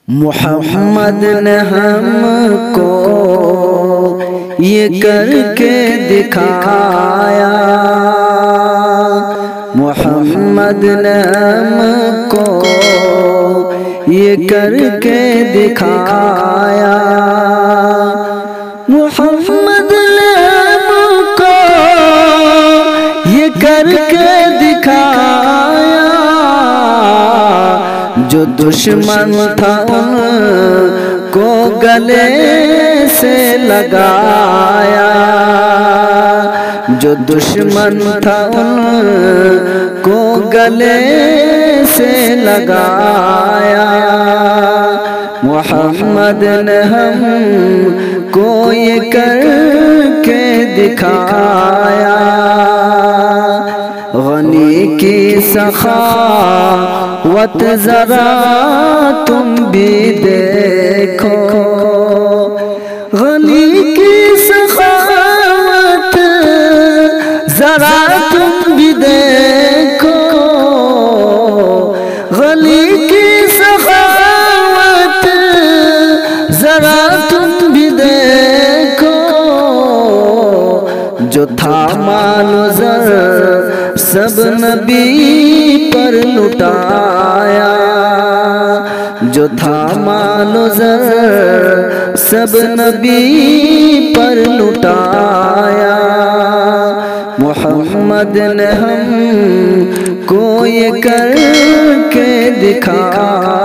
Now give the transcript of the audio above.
محمد نے ہم کو یہ کر کے دکھایا، محمد نے ہم کو یہ کر کے دکھایا، محمد نے ہم کو یہ کر کے دکھایا، جو دشمن تھا ان کو گلے سے لگایا، جو دشمن تھا ان کو گلے سے لگایا، محمد نے ہم کو یہ کر کے دکھایا، غنی کی سخاوت ذرا تم بھی دیکھو، غنی کی سخاوت ذرا تم بھی دیکھو، غنی کی سخاوت ذرا تم بھی دیکھو، جو تھا مال و زر سب نبی پر لٹایا، جو تھا مال و زر سب نبی پر لٹایا، محمد نے ہم کو یہ کر کے دکھایا۔